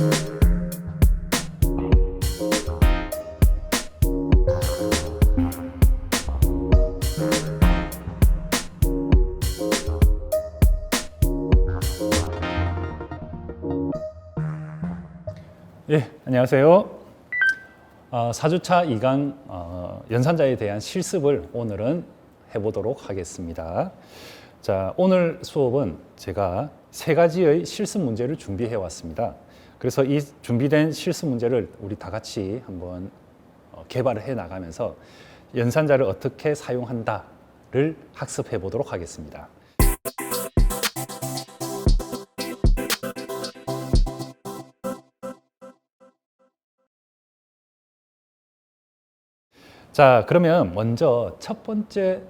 예, 안녕하세요. 4주차 2강 연산자에 대한 실습을 오늘은 해보도록 하겠습니다. 자, 오늘 수업은 제가 세 가지의 실습 문제를 준비해 왔습니다. 그래서 이 준비된 실습 문제를 우리 다 같이 한번 개발을 해 나가면서 연산자를 어떻게 사용한다를 학습해 보도록 하겠습니다. 자, 그러면 먼저 첫 번째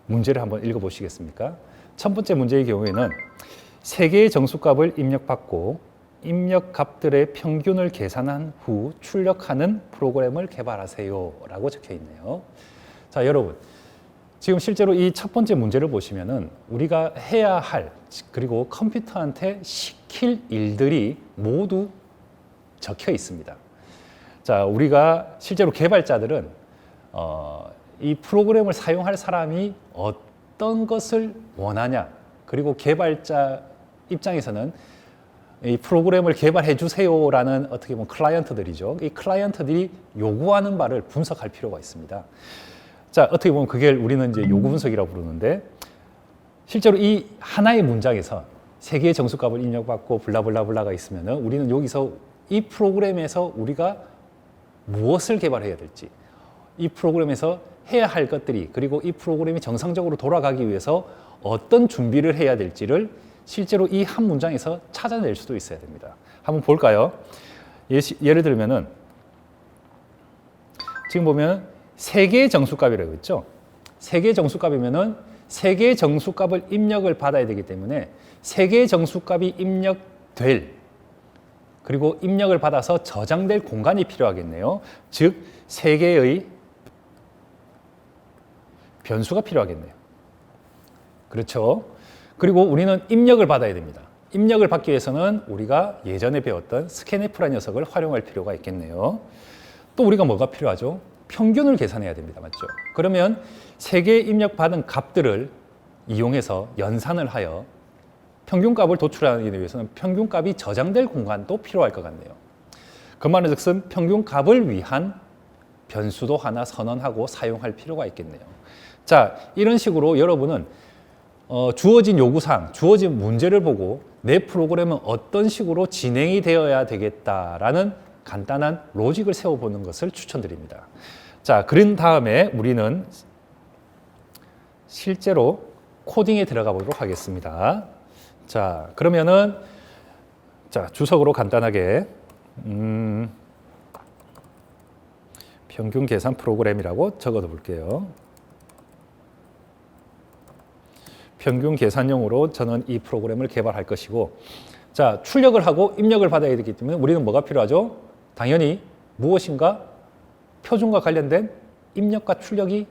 문제를 한번 읽어보시겠습니까? 첫 번째 문제의 경우에는 세 개의 정수값을 입력받고 입력값들의 평균을 계산한 후 출력하는 프로그램을 개발하세요 라고 적혀 있네요. 자, 여러분, 지금 실제로 이 첫 번째 문제를 보시면은 우리가 해야 할, 그리고 컴퓨터한테 시킬 일들이 모두 적혀 있습니다. 자, 우리가 실제로 개발자들은 이 프로그램을 사용할 사람이 어떤 것을 원하냐, 그리고 개발자 입장에서는 이 프로그램을 개발해 주세요라는 어떻게 보면 클라이언트들이죠. 이 클라이언트들이 요구하는 바를 분석할 필요가 있습니다. 자, 어떻게 보면 그게 우리는 이제 요구 분석이라고 부르는데, 실제로 이 하나의 문장에서 세 개의 정수값을 입력받고 블라블라블라가 있으면은 우리는 여기서 이 프로그램에서 우리가 무엇을 개발해야 될지, 이 프로그램에서 해야 할 것들이, 그리고 이 프로그램이 정상적으로 돌아가기 위해서 어떤 준비를 해야 될지를 실제로 이 한 문장에서 찾아낼 수도 있어야 됩니다. 한번 볼까요? 예를 들면은 지금 보면 세 개의 정수값이라고 했죠. 세 개의 정수값이면은 세 개의 정수값을 입력을 받아야 되기 때문에 세 개의 정수값이 입력될, 그리고 입력을 받아서 저장될 공간이 필요하겠네요. 즉, 세 개의 변수가 필요하겠네요. 그렇죠? 그리고 우리는 입력을 받아야 됩니다. 입력을 받기 위해서는 우리가 예전에 배웠던 스캔F라는 녀석을 활용할 필요가 있겠네요. 또 우리가 뭐가 필요하죠? 평균을 계산해야 됩니다. 맞죠? 그러면 세 개의 입력받은 값들을 이용해서 연산을 하여 평균값을 도출하기 위해서는 평균값이 저장될 공간도 필요할 것 같네요. 그 말은 즉슨 평균값을 위한 변수도 하나 선언하고 사용할 필요가 있겠네요. 자, 이런 식으로 여러분은 주어진 요구사항, 주어진 문제를 보고 내 프로그램은 어떤 식으로 진행이 되어야 되겠다라는 간단한 로직을 세워보는 것을 추천드립니다. 자, 그런 다음에 우리는 실제로 코딩에 들어가 보도록 하겠습니다. 자, 그러면은 자, 주석으로 간단하게 평균 계산 프로그램이라고 적어 볼게요. 평균 계산용으로 저는 이 프로그램을 개발할 것이고, 자, 출력을 하고 입력을 받아야 되기 때문에 우리는 뭐가 필요하죠? 당연히 무엇인가 표준과 관련된 입력과 출력이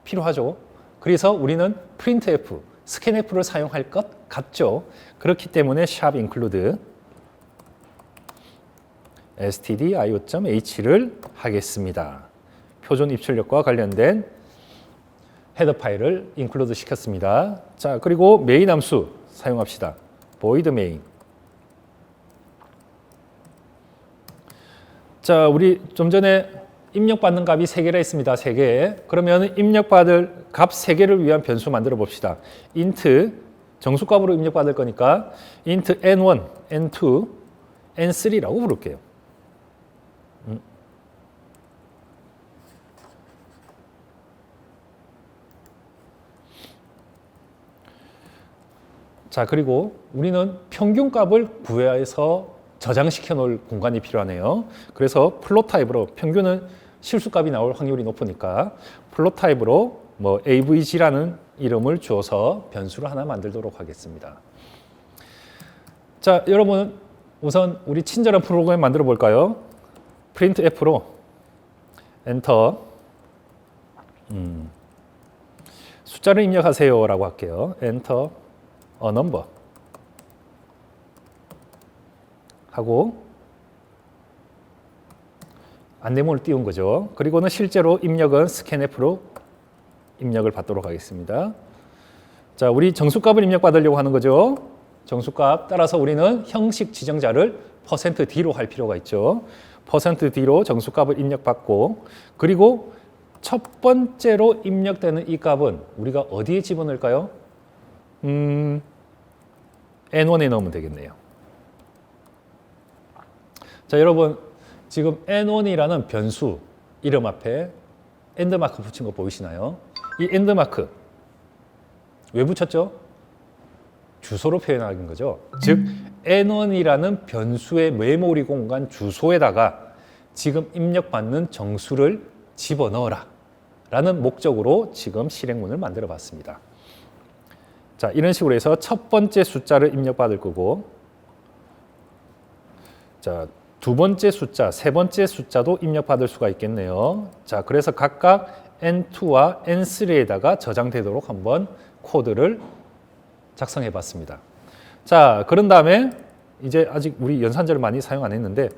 필요하죠. 그래서 우리는 printf, scanf를 사용할 것 같죠. 그렇기 때문에 샵 include stdio.h를 하겠습니다. 표준 입출력과 관련된 헤더 파일을 include 시켰습니다. 자, 그리고 메인 함수 사용합시다. void main. 자, 우리 좀 전에 입력받는 값이 3개라 했습니다. 3개. 그러면 입력받을 값 3개를 위한 변수 만들어 봅시다. int 정수값으로 입력받을 거니까 int n1, n2, n3라고 부를게요. 자, 그리고 우리는 평균값을 구해서 저장시켜 놓을 공간이 필요하네요. 그래서 플롯 타입으로, 평균은 실수값이 나올 확률이 높으니까 플롯 타입으로 뭐 avg라는 이름을 주어서 변수를 하나 만들도록 하겠습니다. 자, 여러분 우선 우리 친절한 프로그램 만들어 볼까요? printf로 엔터 숫자를 입력하세요 라고 할게요. 엔터 a number. 하고 안내문을 띄운 거죠. 그리고는 실제로 입력은 스캔F로 입력을 받도록 하겠습니다. 자, 우리 정수값을 입력받으려고 하는 거죠. 정수값 따라서 우리는 형식 지정자를 %D로 할 필요가 있죠. %D로 정수값을 입력받고 그리고 첫 번째로 입력되는 이 값은 우리가 어디에 집어넣을까요? N1에 넣으면 되겠네요. 자, 여러분 지금 N1이라는 변수 이름 앞에 엔드마크 붙인 거 보이시나요? 이 엔드마크 왜 붙였죠? 주소로 표현하는 거죠. 즉 N1이라는 변수의 메모리 공간 주소에다가 지금 입력받는 정수를 집어넣어라 라는 목적으로 지금 실행문을 만들어 봤습니다. 자, 이런 식으로 해서 첫 번째 숫자를 입력받을 거고 자, 두 번째 숫자, 세 번째 숫자도 입력받을 수가 있겠네요. 자, 그래서 각각 N2와 N3에다가 저장되도록 한번 코드를 작성해 봤습니다. 자, 그런 다음에 이제 아직 우리 연산자를 많이 사용 안 했는데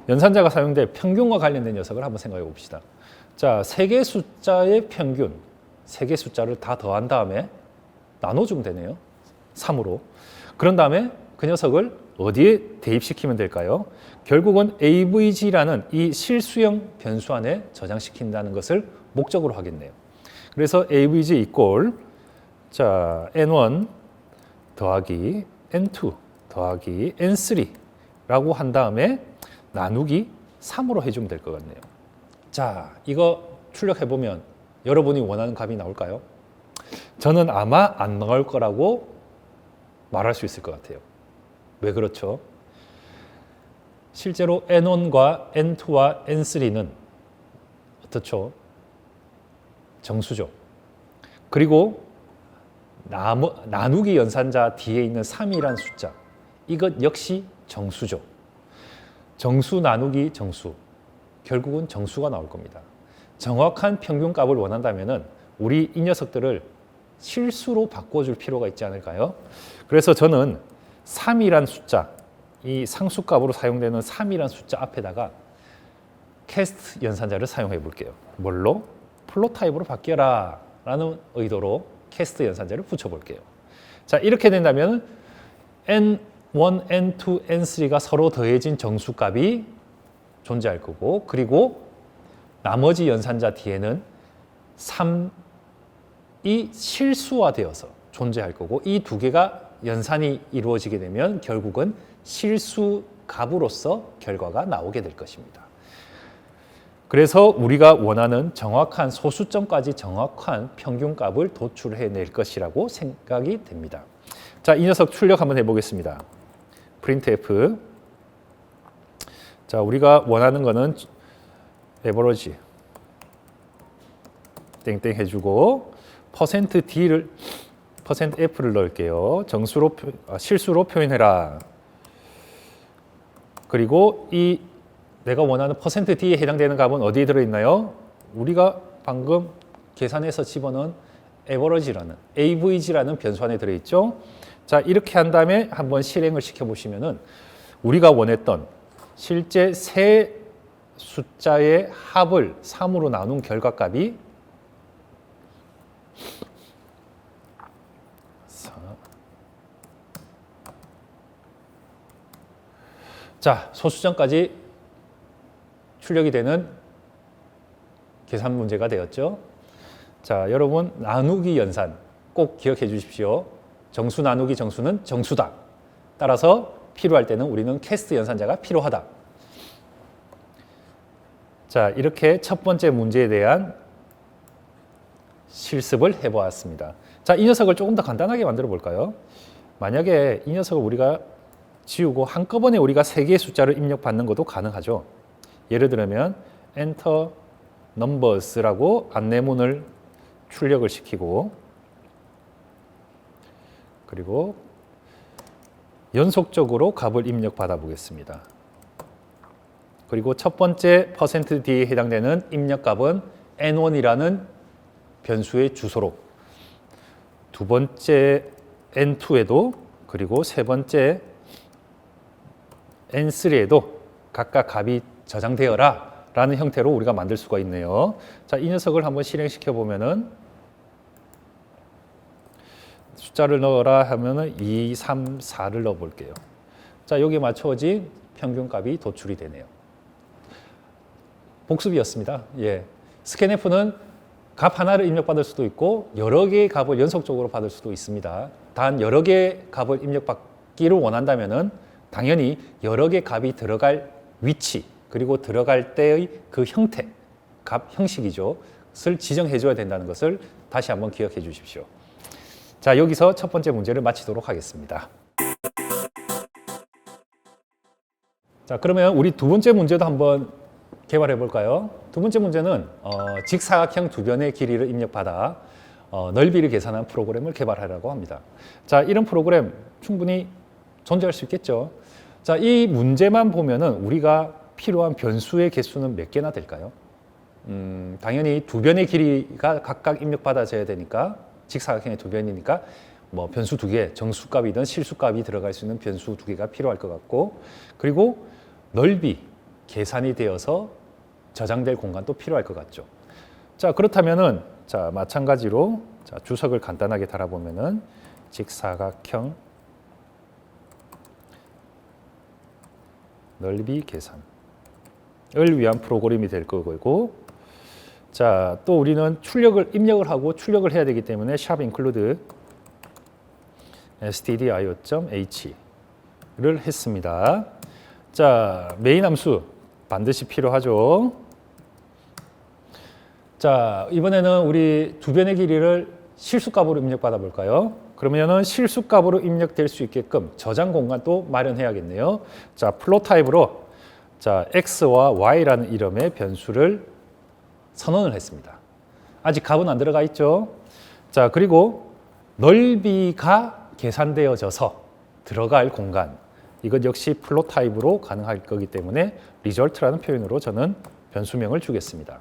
연산자가 사용될 평균과 관련된 녀석을 한번 생각해 봅시다. 자, 세 개 숫자의 평균, 세 개 숫자를 다 더한 다음에 나눠주면 되네요. 3으로. 그런 다음에 그 녀석을 어디에 대입시키면 될까요? 결국은 avg라는 이 실수형 변수 안에 저장시킨다는 것을 목적으로 하겠네요. 그래서 avg 이꼴 자, n1 더하기 n2 더하기 n3라고 한 다음에 나누기 3으로 해주면 될 것 같네요. 자, 이거 출력해보면 여러분이 원하는 값이 나올까요? 저는 아마 안 나올 거라고 말할 수 있을 것 같아요. 왜 그렇죠? 실제로 N1과 N2와 N3는 어떻죠? 정수죠. 그리고 나누기 연산자 뒤에 있는 3이라는 숫자, 이것 역시 정수죠. 정수 나누기 정수, 결국은 정수가 나올 겁니다. 정확한 평균값을 원한다면 우리 이 녀석들을 실수로 바꿔줄 필요가 있지 않을까요? 그래서 저는 3이란 숫자, 이 상수값으로 사용되는 3이란 숫자 앞에다가 캐스트 연산자를 사용해 볼게요. 뭘로? 플롯 타입으로 바뀌어라 라는 의도로 캐스트 연산자를 붙여볼게요. 자, 이렇게 된다면 N1, N2, N3가 서로 더해진 정수값이 존재할 거고 그리고 나머지 연산자 뒤에는 3이 실수화되어서 존재할 거고 이 두 개가 연산이 이루어지게 되면 결국은 실수 값으로서 결과가 나오게 될 것입니다. 그래서 우리가 원하는 정확한 소수점까지 정확한 평균값을 도출해낼 것이라고 생각이 됩니다. 자, 이 녀석 출력 한번 해보겠습니다. printf. 자, 우리가 원하는 거는 average 땡땡 해주고 %d를 %f를 넣을게요. 정수로 실수로 표현해라. 그리고 이 내가 원하는 %d에 해당되는 값은 어디에 들어있나요? 우리가 방금 계산해서 집어넣은 avg라는 변수 안에 들어있죠. 자, 이렇게 한 다음에 한번 실행을 시켜보시면은 우리가 원했던 실제 세 숫자의 합을 3으로 나눈 결과값이 자, 소수점까지 출력이 되는 계산 문제가 되었죠. 자, 여러분 나누기 연산 꼭 기억해 주십시오. 정수 나누기 정수는 정수다. 따라서 필요할 때는 우리는 캐스트 연산자가 필요하다. 자, 이렇게 첫 번째 문제에 대한 실습을 해보았습니다. 자, 이 녀석을 조금 더 간단하게 만들어 볼까요? 만약에 이 녀석을 우리가 지우고 한꺼번에 우리가 세 개의 숫자를 입력받는 것도 가능하죠. 예를 들면 enter numbers라고 안내문을 출력을 시키고 그리고 연속적으로 값을 입력받아 보겠습니다. 그리고 첫 번째 %d에 해당되는 입력값은 n1이라는 변수의 주소로 두 번째 n2에도 그리고 세 번째 N3에도 각각 값이 저장되어라 라는 형태로 우리가 만들 수가 있네요. 자, 이 녀석을 한번 실행시켜 보면은 숫자를 넣어라 하면은 2, 3, 4를 넣어 볼게요. 자, 여기에 맞춰진 평균값이 도출이 되네요. 복습이었습니다. 예. 스캔F는 값 하나를 입력받을 수도 있고 여러 개의 값을 연속적으로 받을 수도 있습니다. 단 여러 개의 값을 입력받기를 원한다면은 당연히 여러 개의 값이 들어갈 위치 그리고 들어갈 때의 그 형태, 값 형식이죠. 를 지정해 줘야 된다는 것을 다시 한번 기억해 주십시오. 자, 여기서 첫 번째 문제를 마치도록 하겠습니다. 자, 그러면 우리 두 번째 문제도 한번 개발해 볼까요? 두 번째 문제는 직사각형 두 변의 길이를 입력받아 넓이를 계산한 프로그램을 개발하라고 합니다. 자, 이런 프로그램 충분히 존재할 수 있겠죠. 자, 이 문제만 보면은 우리가 필요한 변수의 개수는 몇 개나 될까요? 당연히 두 변의 길이가 각각 입력받아져야 되니까 직사각형의 두 변이니까 뭐 변수 두 개, 정수값이든 실수값이 들어갈 수 있는 변수 두 개가 필요할 것 같고, 그리고 넓이 계산이 되어서 저장될 공간도 필요할 것 같죠. 자, 그렇다면은 자, 마찬가지로 자, 주석을 간단하게 달아보면은 직사각형 넓이 계산을 위한 프로그램이 될 거고, 자, 또 우리는 출력을 입력을 하고 출력을 해야 되기 때문에 샵 include stdio.h를 했습니다. 자, 메인 함수 반드시 필요하죠. 자, 이번에는 우리 두 변의 길이를 실수값으로 입력받아 볼까요? 그러면은 실수값으로 입력될 수 있게끔 저장 공간도 마련해야겠네요. 자, 플롯 타입으로 자, x와 y라는 이름의 변수를 선언을 했습니다. 아직 값은 안 들어가 있죠. 자, 그리고 넓이가 계산되어져서 들어갈 공간, 이것 역시 플롯 타입으로 가능할 거기 때문에 result라는 표현으로 저는 변수명을 주겠습니다.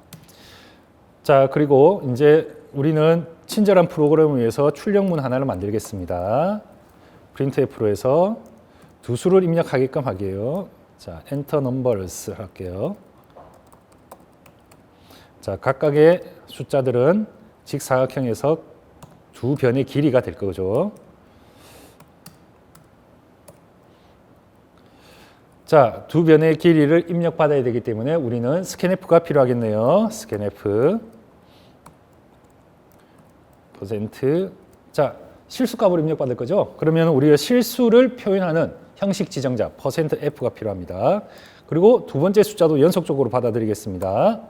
자, 그리고 이제 우리는 친절한 프로그램을 위해서 출력문 하나를 만들겠습니다. printf로 해서 두 수를 입력하게끔 하게요. 자, enter numbers 할게요. 자, 각각의 숫자들은 직사각형에서 두 변의 길이가 될 거죠. 자, 두 변의 길이를 입력받아야 되기 때문에 우리는 scanf가 필요하겠네요. scanf %. 자, 실수값으로 입력받을 거죠. 그러면 우리가 실수를 표현하는 형식 지정자 %f가 필요합니다. 그리고 두 번째 숫자도 연속적으로 받아들이겠습니다.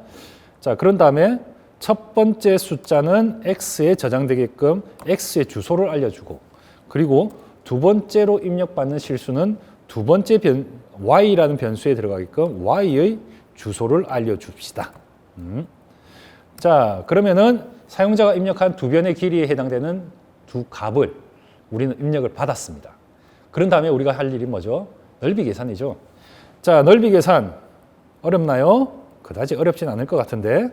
자, 그런 다음에 첫 번째 숫자는 x에 저장되게끔 x의 주소를 알려주고, 그리고 두 번째로 입력받는 실수는 두 번째 y라는 변수에 들어가게끔 y의 주소를 알려줍시다. 자, 그러면은 사용자가 입력한 두 변의 길이에 해당되는 두 값을 우리는 입력을 받았습니다. 그런 다음에 우리가 할 일이 뭐죠? 넓이 계산이죠. 자, 넓이 계산 어렵나요? 그다지 어렵진 않을 것 같은데,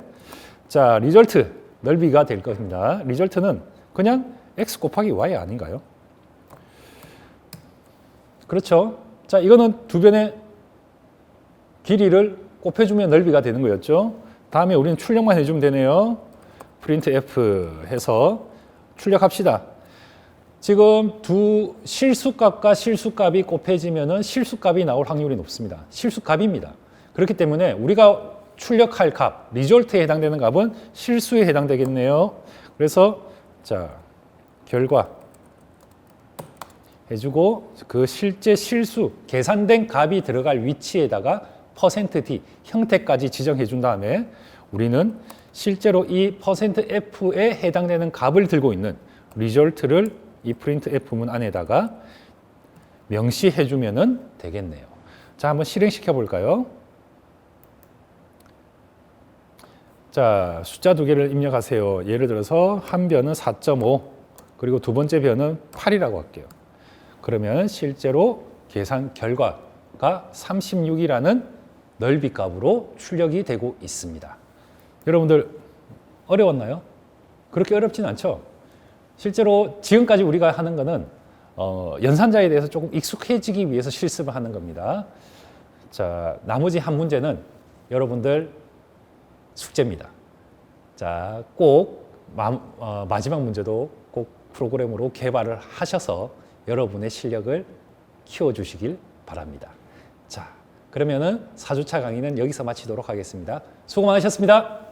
자, 리절트 넓이가 될 겁니다. 리절트는 그냥 x 곱하기 y 아닌가요? 그렇죠? 자, 이거는 두 변의 길이를 곱해주면 넓이가 되는 거였죠. 다음에 우리는 출력만 해주면 되네요. printf 해서 출력합시다. 지금 두 실수값과 실수값이 곱해지면은 실수값이 나올 확률이 높습니다. 실수값입니다. 그렇기 때문에 우리가 출력할 값, 리졸트에 해당되는 값은 실수에 해당되겠네요. 그래서 자, 결과 해주고 그 실제 실수, 계산된 값이 들어갈 위치에다가 %d 형태까지 지정해 준 다음에 우리는 실제로 이 %f에 해당되는 값을 들고 있는 리졸트를 이 printf문 안에다가 명시해 주면은 되겠네요. 자, 한번 실행시켜 볼까요? 자, 숫자 두 개를 입력하세요. 예를 들어서 한 변은 4.5, 그리고 두 번째 변은 8이라고 할게요. 그러면 실제로 계산 결과가 36이라는 넓이 값으로 출력이 되고 있습니다. 여러분들 어려웠나요? 그렇게 어렵진 않죠? 실제로 지금까지 우리가 하는 거는 연산자에 대해서 조금 익숙해지기 위해서 실습을 하는 겁니다. 자, 나머지 한 문제는 여러분들 숙제입니다. 자, 꼭 마지막 문제도 꼭 프로그램으로 개발을 하셔서 여러분의 실력을 키워주시길 바랍니다. 자, 그러면은 4주차 강의는 여기서 마치도록 하겠습니다. 수고 많으셨습니다.